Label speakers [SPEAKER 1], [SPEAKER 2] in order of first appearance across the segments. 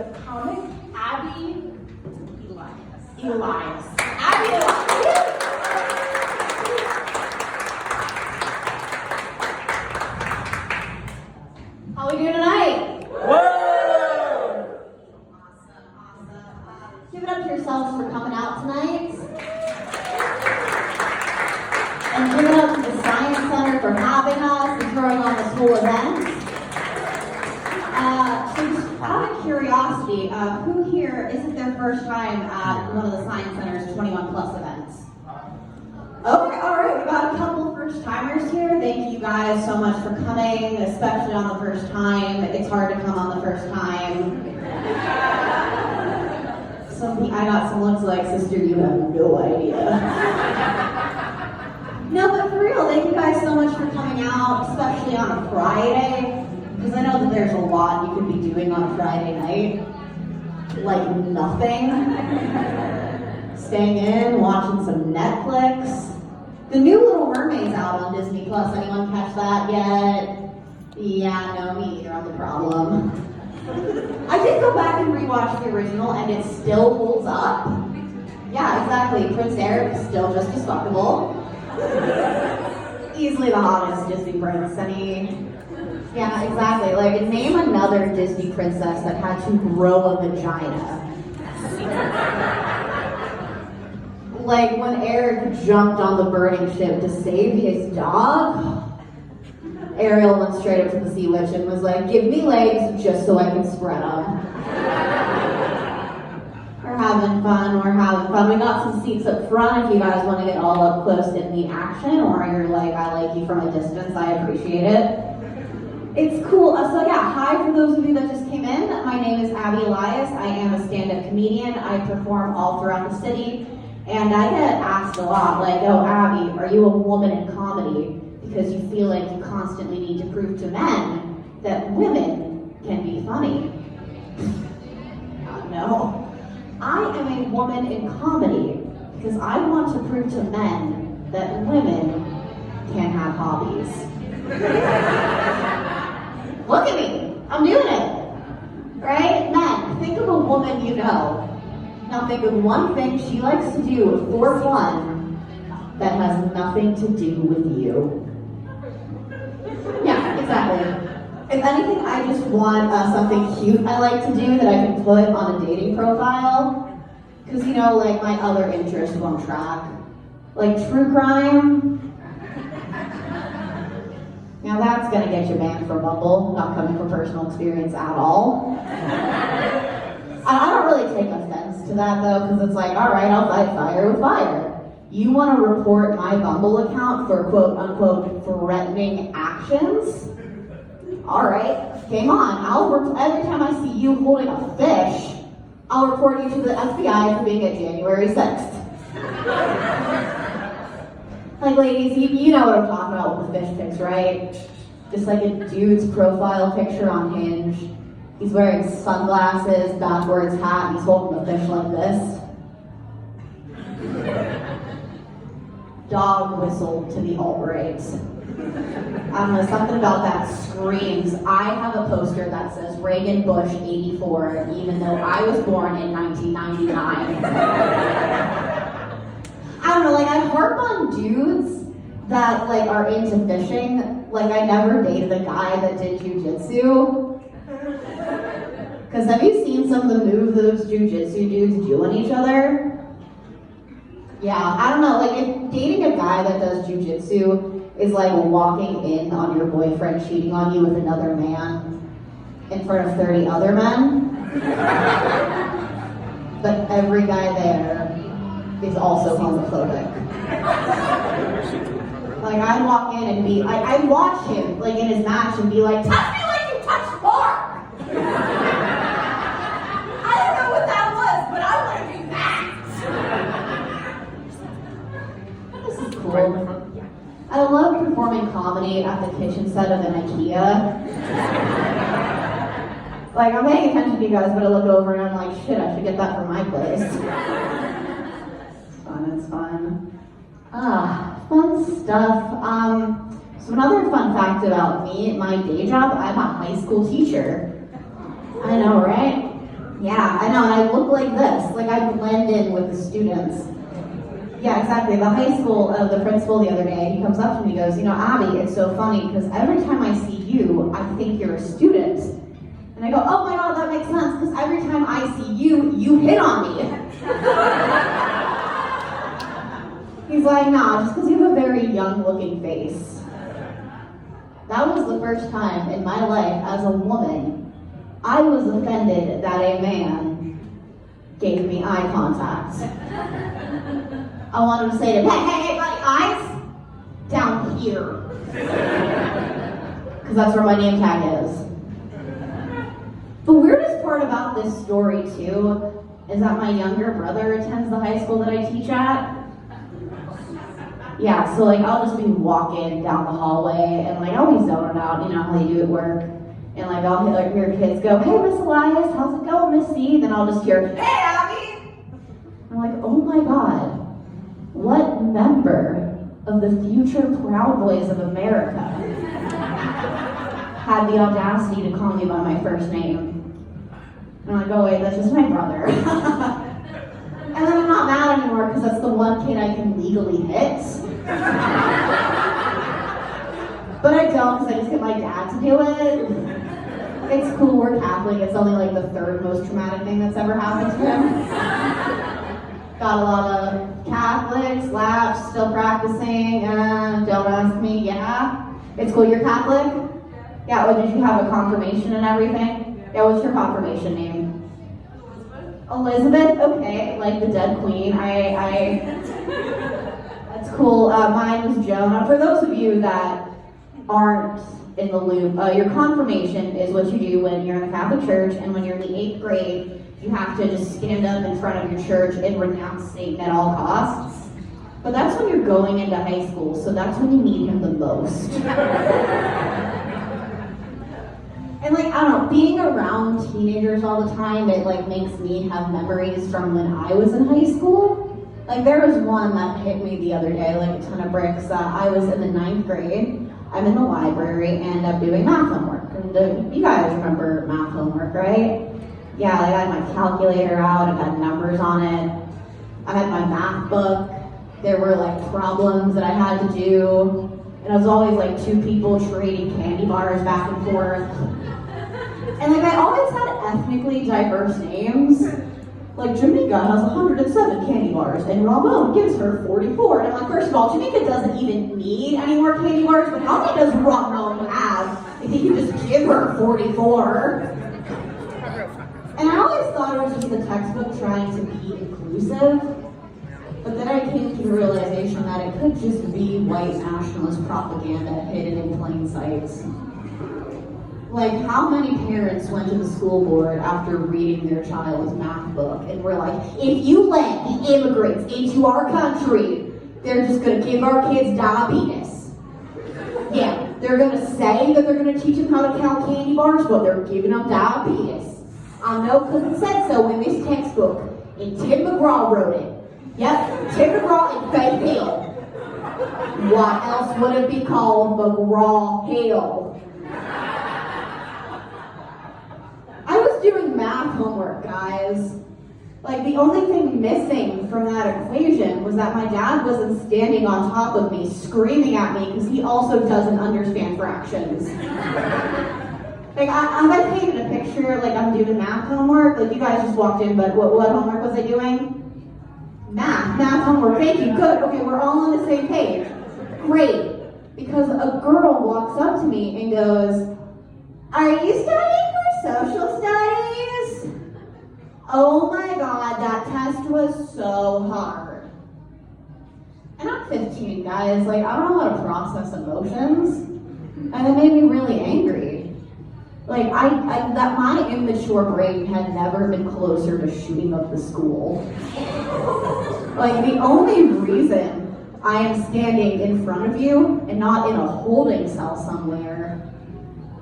[SPEAKER 1] the comic Abby
[SPEAKER 2] Elias.
[SPEAKER 1] Abby Elias.
[SPEAKER 2] How we doing tonight?
[SPEAKER 3] Whoa!
[SPEAKER 2] Awesome. Give it up to yourselves for coming out tonight. And give it up to the Science Center for having us and throwing on this whole event. So just out of curiosity, who here isn't their first time at one of the Science Center's 21 plus events? Okay, all right, we got a couple first timers here. Thank you guys so much for coming, especially on the first time. It's hard to come on the first time. I got some looks like, sister, you have no idea. No, but for real, thank you guys so much for coming out, especially on a Friday. Because I know that there's a lot you could be doing on a Friday night. Like nothing. Staying in, watching some Netflix. The new Little Mermaid's out on Disney Plus. Anyone catch that yet? Yeah, no, me either. I'm the problem. I did go back and rewatch the original and it still holds up. Yeah, exactly. Prince Eric is still just as fuckable. Easily the hottest Disney prince. Yeah, exactly. Like, name another Disney princess that had to grow a vagina. Like, when Eric jumped on the burning ship to save his dog, Ariel went straight up to the sea witch and was like, give me legs just so I can spread them. We're having fun. We got some seats up front if you guys want to get all up close in the action, or you're like, I like you from a distance, I appreciate it. It's cool. So yeah, hi for those of you that just came in. My name is Abby Elias. I am a stand-up comedian. I perform all throughout the city. And I get asked a lot, like, oh, Abby, are you a woman in comedy? Because you feel like you constantly need to prove to men that women can be funny. No. I am a woman in comedy because I want to prove to men that women can have hobbies. Look at me. I'm doing it. Right? Men, think of a woman you know. Now think of one thing she likes to do for fun that has nothing to do with you. Yeah, exactly. If anything, I just want something cute I like to do that I can put on a dating profile. Because, you know, like, my other interests won't track. Like true crime. Now that's gonna get you banned from Bumble, not coming from personal experience at all. I don't really take offense to that though, because it's like, all right, I'll fight fire with fire. You want to report my Bumble account for quote unquote threatening actions? All right, game on. Every time I see you holding a fish, I'll report you to the FBI for being at January 6th. Like, ladies, you know what I'm talking about with the fish pics, right? Just like a dude's profile picture on Hinge. He's wearing sunglasses, backwards hat, and he's holding a fish like this. Dog whistle to the alt-rights. I don't know, something about that screams. I have a poster that says Reagan Bush 84, even though I was born in 1999. I don't know, like, I harp on dudes that, like, are into fishing. Like, I never dated a guy that did jujitsu. Because have you seen some of the moves those jujitsu dudes do on each other? Yeah, I don't know, like, if dating a guy that does jujitsu is like walking in on your boyfriend cheating on you with another man in front of 30 other men, but every guy there is also homophobic. Like, I'd walk in and be, I'd watch him, like, in his match and be like, touch me like you touch Mark! I don't know what that was, but I want to do that! This is cool. I love performing comedy at the kitchen set of an IKEA. Like, I'm paying attention to you guys, but I look over and I'm like, shit, I should get that for my place. It's fun. Fun stuff. So another fun fact about me, my day job, I'm a high school teacher. I know, right? Yeah, I know, and I look like this. Like I blend in with the students. Yeah, exactly. The high school, the principal the other day, he comes up to me and goes, you know, Abby, it's so funny because every time I see you, I think you're a student. And I go, oh my God, that makes sense because every time I see you, you hit on me. He's like, nah, just because you have a very young looking face. That was the first time in my life as a woman, I was offended that a man gave me eye contact. I wanted to say to him, hey, buddy, eyes down here. Because that's where my name tag is. The weirdest part about this story, too, is that my younger brother attends the high school that I teach at. Yeah, so like I'll just be walking down the hallway and like I'll be zoning out, you know how you do at work. And like I'll hear kids go, hey, Miss Elias, how's it going, Miss C? Then I'll just hear, hey, Abby! I'm like, oh my God. What member of the future Proud Boys of America had the audacity to call me by my first name? And I'm like, oh wait, that's just my brother. And then I'm not mad anymore because that's the one kid I can legally hit. But I don't because I just get my dad to do it. It's cool, we're Catholic, it's only like the third most traumatic thing that's ever happened to him. Got a lot of Catholics, laps, still practicing, don't ask me, yeah. It's cool, you're Catholic? Yeah, well, did you have a confirmation and everything? Yeah, what's your confirmation name? Elizabeth? Okay, like the dead queen. That's cool. Mine was Joan. For those of you that aren't in the loop, your confirmation is what you do when you're in the Catholic Church, and when you're in the 8th grade, you have to just stand up in front of your church and renounce Satan at all costs. But that's when you're going into high school, so that's when you need him the most. And like, I don't know, being around teenagers all the time, it like makes me have memories from when I was in high school. Like there was one that hit me the other day, like a ton of bricks. I was in the 9th grade. I'm in the library and I'm doing math homework. And you guys remember math homework, right? Yeah, like I had my calculator out, I had numbers on it. I had my math book. There were like problems that I had to do. And it was always like two people trading candy bars back and forth. And like I always had ethnically diverse names. Like Jamaica has 107 candy bars and Ramon gives her 44. And I'm like, first of all, Jamaica doesn't even need any more candy bars, but how many does Ramon have if he can just give her 44? And I always thought it was just the textbook trying to be inclusive. But then I came to the realization that it could just be white nationalist propaganda hidden in plain sight. Like, how many parents went to the school board after reading their child's math book and were like, if you let the immigrants into our country, they're just going to give our kids diabetes. Yeah, they're going to say that they're going to teach them how to count candy bars, but they're giving them diabetes. I know because it said so in this textbook, and Tim McGraw wrote it. Yep, Tim McGraw and Faith Hill. What else would it be called? McGraw Hill. I was doing math homework, guys. Like, the only thing missing from that equation was that my dad wasn't standing on top of me, screaming at me, because he also doesn't understand fractions. Like, I painted a picture, like I'm doing math homework. Like, you guys just walked in, but what homework was I doing? Math homework, thank you, good. Okay, we're all on the same page. Great. Because a girl walks up to me and goes, are you studying for social studies? Oh my God, that test was so hard. And I'm 15, guys. Like, I don't know how to process emotions. And it made me really angry. Like, that my immature brain had never been closer to shooting up the school. Like, the only reason I am standing in front of you and not in a holding cell somewhere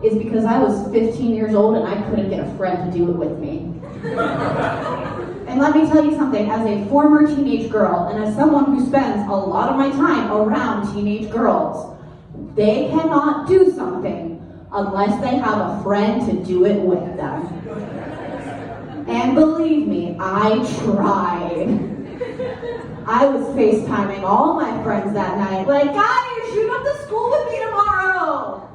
[SPEAKER 2] is because I was 15 years old and I couldn't get a friend to do it with me. And let me tell you something, as a former teenage girl and as someone who spends a lot of my time around teenage girls, they cannot do something unless they have a friend to do it with them. And And believe me, I tried. I was FaceTiming all my friends that night, like, guys, shoot up to school with me tomorrow.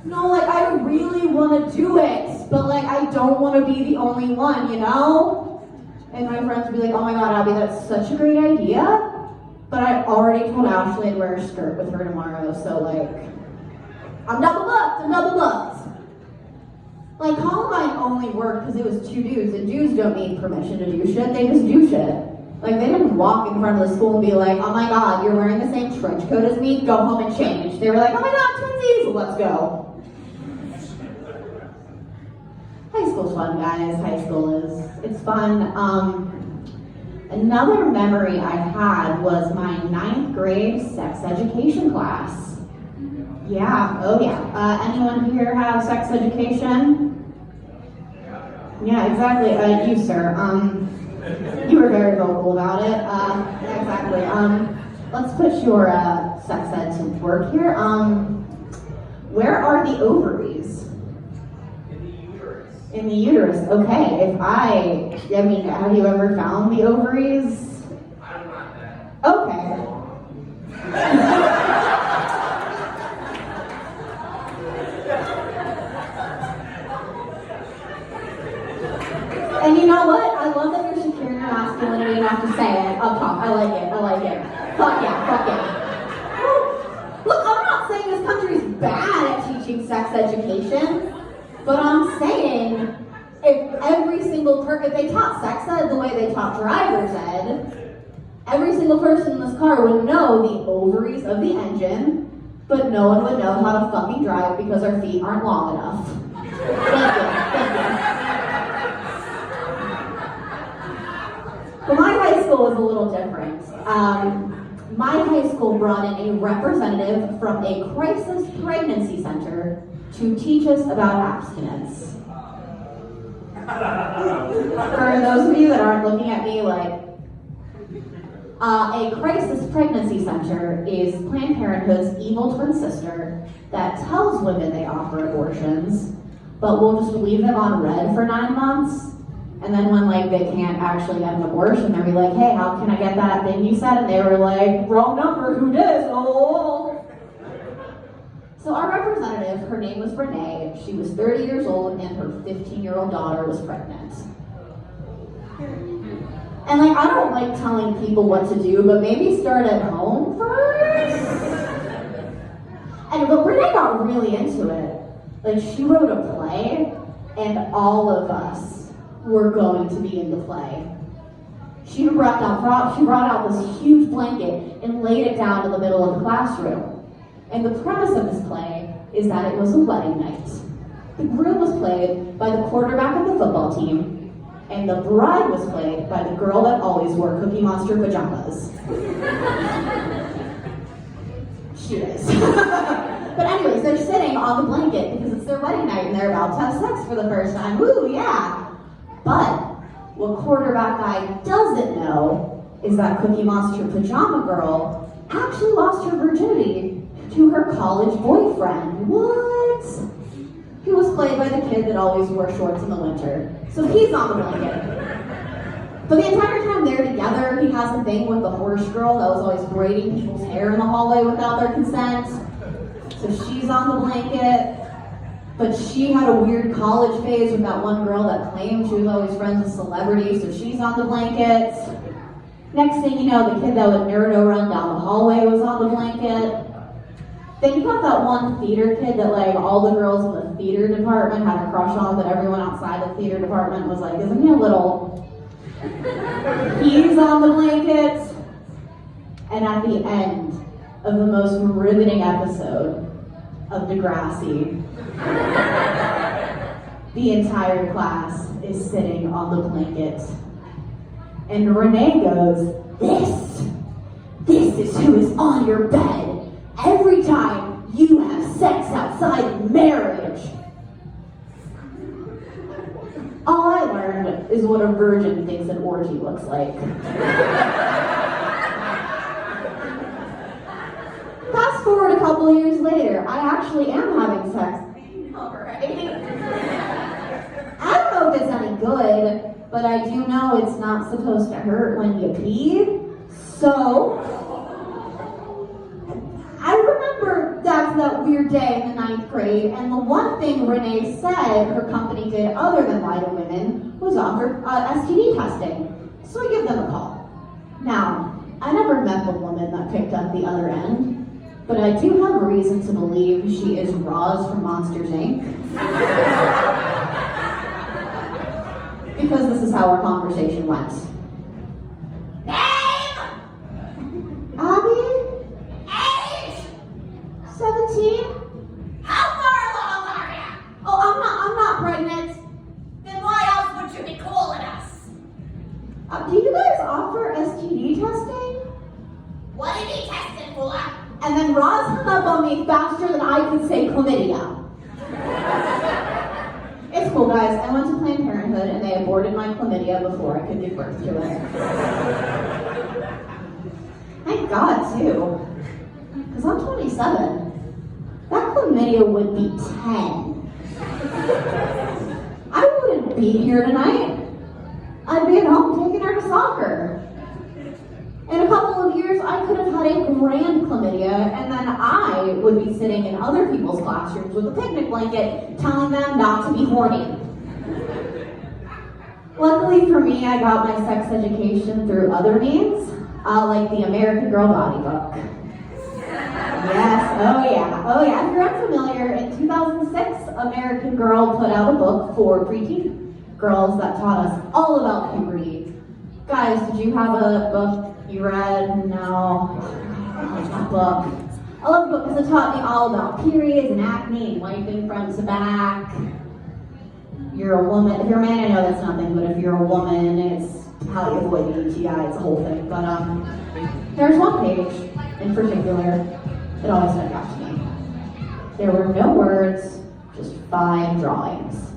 [SPEAKER 2] No, like, I really want to do it, but like, I don't want to be the only one, you know? And my friends would be like, oh my God, Abby, that's such a great idea. But I already told Ashley I'd wear a skirt with her tomorrow, so like, I'm double booked. Like, Columbine only worked because it was 2 dudes, and dudes don't need permission to do shit, they just do shit. Like, they didn't walk in front of the school and be like, oh my God, you're wearing the same trench coat as me, go home and change. They were like, oh my God, twinsies, let's go. High school's fun, guys, high school it's fun. Another memory I had was my 9th grade sex education class. Yeah, oh yeah. Anyone here have sex education? Yeah, exactly. You, sir. You were very vocal about it. Yeah, exactly. Let's put your sex ed to work here. Where are the ovaries? In the uterus. Okay. I mean, have you ever found the ovaries? Okay. And you know what? I love that you're securing your masculinity enough to say it up top. I like it. Fuck yeah. Look, I'm not saying this country's bad at teaching sex education, but I'm saying if every single person, if they taught sex ed the way they taught driver's ed, every single person in this car would know the ovaries of the engine, but no one would know how to fucking drive because our feet aren't long enough. Thank you. But my high school was a little different. My high school brought in a representative from a crisis pregnancy center to teach us about abstinence. For those of you that aren't looking at me like, a crisis pregnancy center is Planned Parenthood's evil twin sister that tells women they offer abortions, but will just leave them on red for 9 months. And then when like they can't actually get an abortion, they'll be like, hey, how can I get that thing you said? And they were like, wrong number, who dis? Oh. So our representative, her name was Renee. She was 30 years old and her 15-year-old daughter was pregnant. And like, I don't like telling people what to do, but maybe start at home first. But Renee got really into it. Like, she wrote a play and all of us were going to be in the play. She brought out this huge blanket and laid it down in the middle of the classroom. And the premise of this play is that it was a wedding night. The groom was played by the quarterback of the football team, and the bride was played by the girl that always wore Cookie Monster pajamas. She is. But anyways, they're sitting on the blanket because it's their wedding night and they're about to have sex for the first time. Woo, yeah! But what quarterback guy doesn't know is that Cookie Monster pajama girl actually lost her virginity to her college boyfriend. What? He was played by the kid that always wore shorts in the winter. So he's on the blanket. But the entire time they're together, he has a thing with the horse girl that was always braiding people's hair in the hallway without their consent. So she's on the blanket. But she had a weird college phase with that one girl that claimed she was always friends with celebrities, so she's on the blanket. Next thing you know, the kid that would Naruto run down the hallway was on the blanket. Then you got that one theater kid that like all the girls in the theater department had a crush on, but everyone outside the theater department was like, isn't he a little? He's on the blanket. And at the end of the most riveting episode of Degrassi, the entire class is sitting on the blanket. And Renee goes, this is who is on your bed every time you have sex outside of marriage. All I learned is what a virgin thinks an orgy looks like. Fast forward a couple of years later, I actually am having sex. All right. I don't know if it's any good, but I do know it's not supposed to hurt when you pee. So, I remember back to that weird day in the 9th grade, and the one thing Renee said her company did other than lie to women was offer STD testing. So I give them a call. Now, I never met the woman that picked up the other end, but I do have a reason to believe she is Roz from Monsters, Inc. Because this is how our conversation went.
[SPEAKER 1] Name!
[SPEAKER 2] Abby?
[SPEAKER 1] Age!
[SPEAKER 2] 17?
[SPEAKER 1] How far along are you?
[SPEAKER 2] Oh, I'm not pregnant.
[SPEAKER 1] Then why else would you be calling us?
[SPEAKER 2] Do you guys offer STD testing?
[SPEAKER 1] What are you testing for?
[SPEAKER 2] And then Roz hung up on me faster than I could say chlamydia. It's cool, guys. I went to Planned Parenthood and they aborted my chlamydia before I could give birth to it. Thank God, too. Because I'm 27. That chlamydia would be 10. I wouldn't be here tonight. I'd be at home taking her to soccer. In a couple of years, I could have had a grand chlamydia, and then I would be sitting in other people's classrooms with a picnic blanket, telling them not to be horny. Luckily for me, I got my sex education through other means, like the American Girl Body book. Yes, oh yeah. If you're unfamiliar, in 2006, American Girl put out a book for preteen girls that taught us all about puberty. Guys, did you have a book you read? No. I love that book. I love the book because it taught me all about periods and acne and wiping front to back. You're a woman. If you're a man, I know that's nothing, but if you're a woman, it's how you avoid the UTI. It's a whole thing. But there's one page in particular that always stuck out to me. There were no words, just 5 drawings.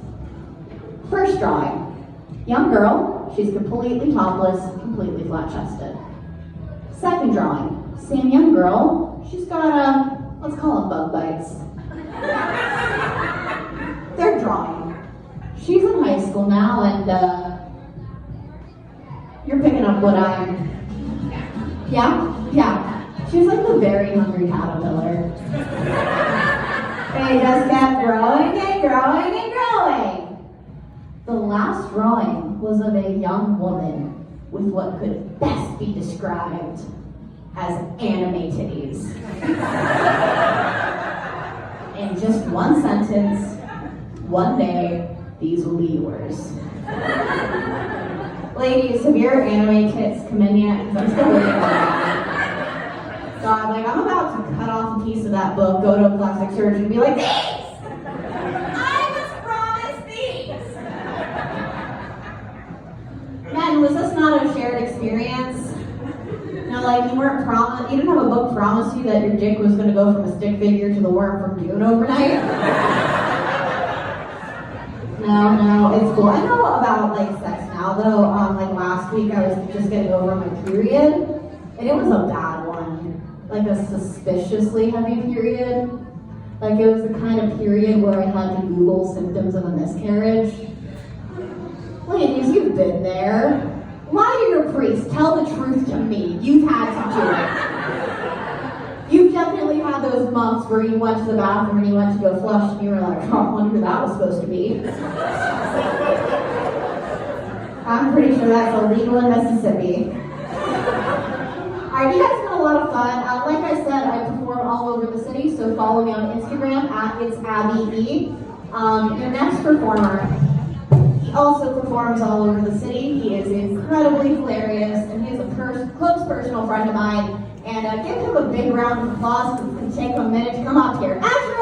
[SPEAKER 2] First drawing, young girl, she's completely topless, completely flat-chested. Second drawing, same young girl, she's got let's call them bug bites. Third drawing, she's in high school now and you're picking up what I'm, yeah, she's like the very hungry caterpillar. They just kept growing and growing and growing. The last drawing was of a young woman with what could best be described as anime titties. In just one sentence, one day, these will be yours. Ladies, have your anime kits come in yet? Because I'm still waiting on that. God, like I'm about to cut off a piece of that book, go to a plastic surgeon and be like, Man, was this not a shared experience? You know, like you weren't promised, you didn't have a book promise you that your dick was going to go from a stick figure to the worm from Dune overnight? No, it's cool. I know about like sex now though. Like last week I was just getting over my period, and it was a bad one. Like a suspiciously heavy period. Like it was the kind of period where I had to Google symptoms of a miscarriage. Ladies, you've been there. Lie to your priest. Tell the truth to me. You've had to do it. You've definitely had those months where you went to the bathroom and you went to go flush and you were like, oh, I wonder who that was supposed to be. I'm pretty sure that's illegal in Mississippi. Alright, you guys had a lot of fun. Like I said, I perform all over the city, so follow me on Instagram at It's Abby E. Your next performer, he also performs all over the city. He is incredibly hilarious, and he is a close personal friend of mine. And give him a big round of applause. It can take a minute to come up here. Ashley